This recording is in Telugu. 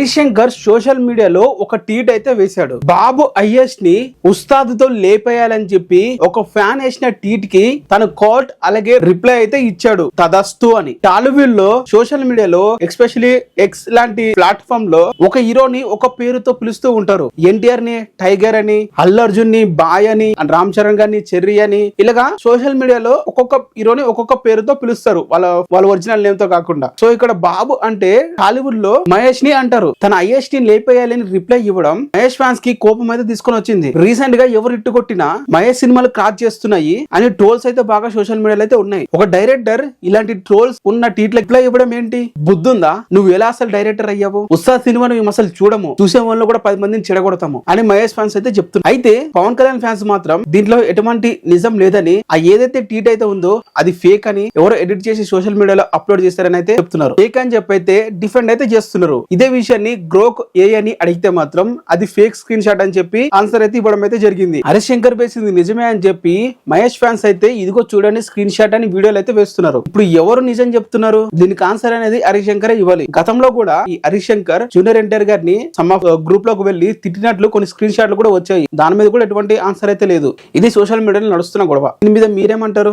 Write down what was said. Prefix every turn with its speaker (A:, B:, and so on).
A: హరిశంకర్ సోషల్ మీడియాలో ఒక ట్వీట్ అయితే వేశాడు. బాబు ఐఎస్ ని ఉస్తాదుతో లేపేయాలని చెప్పి ఒక ఫ్యాన్ వేసిన ట్వీట్ కి తన కోర్ట్ అలాగే రిప్లై అయితే ఇచ్చాడు తదస్తు అని. టాలీవుడ్ లో సోషల్ మీడియాలో ఎస్పెషల్లీ ఎక్స్ లాంటి ప్లాట్ఫామ్ లో ఒక హీరోని ఒక పేరుతో పిలుస్తూ ఉంటారు. ఎన్టీఆర్ ని టైగర్ అని, అల్లు అర్జున్ ని బాయ్ అని, రామ్ చరణ్ గారిని చెర్రీ అని, ఇలాగా సోషల్ మీడియాలో ఒక్కొక్క హీరోని ఒక్కొక్క పేరుతో పిలుస్తారు వాళ్ళ ఒరిజినల్ నేమ్ తో కాకుండా. సో ఇక్కడ బాబు అంటే టాలీవుడ్ లో మహేష్ ని అంటారు. తన ఐఎస్ ని లేపేయాలని రిప్లై ఇవ్వడం మహేష్ ఫ్యాన్స్ కి కోపం అయితే తీసుకొని వచ్చింది. రీసెంట్ గా ఎవరు ఇట్టు కొట్టినా మహేష్ సినిమాలు క్రాచ్ చేస్తున్నాయి అని ట్రోల్స్ అయితే బాగా సోషల్ మీడియాలో అయితే ఉన్నాయి. ఒక డైరెక్టర్ ఇలాంటి ట్రోల్స్ ఉన్న ట్వీట్ రిప్లై ఇవ్వడం ఏంటి? బుద్ధుందా? నువ్వు ఎలా అసలు డైరెక్టర్ అయ్యావు? ఉస్తాద్ సినిమాను మేము అసలు చూడము, చూసే వాళ్ళు కూడా 10 మందిని చెడగొడతాము అని మహేష్ ఫ్యాన్స్ అయితే చెప్తున్నారు. అయితే పవన్ కళ్యాణ్ ఫ్యాన్స్ మాత్రం దీంట్లో ఎటువంటి నిజం లేదని, ఆ ఏదైతే ట్వీట్ అయితే ఉందో అది ఫేక్ అని ఎవరో ఎడిట్ చేసి సోషల్ మీడియాలో అప్లోడ్ చేస్తారని అయితే చెప్తున్నారు. ఫేక్ అని చెప్పి అయితే డిఫెండ్ అయితే చేస్తున్నారు. ఇదే విషయాన్ని గ్రోక్ ఏ అని అడిగితే మాత్రం అది ఫేక్ స్క్రీన్ షాట్ అని చెప్పి ఆన్సర్ అయితే ఇవ్వడం అయితే జరిగింది. హరిశంకర్ వేసింది నిజమే అని చెప్పి మహేష్ ఫ్యాన్స్ అయితే ఇదిగో చూడండి స్క్రీన్ షాట్ అని వీడియోలు అయితే వేస్తున్నారు. ఇప్పుడు ఎవరు నిజం చెప్తున్నారు? దీనికి ఆన్సర్ అనేది హరిశంకర్ ఇవ్వాలి. గతంలో కూడా ఈ హరిశంకర్ జూనియర్ ఎన్టీఆర్ గారిని సమ్ ఆఫ్ గ్రూప్ లోకి వెళ్లి తిట్టినట్లు కొన్ని స్క్రీన్ షాట్లు కూడా వచ్చాయి. దాని మీద కూడా ఎటువంటి ఆన్సర్ అయితే లేదు. ఇది సోషల్ మీడియాలో నడుస్తున్న గొడవ. దీని మీద మీరేమంటారు?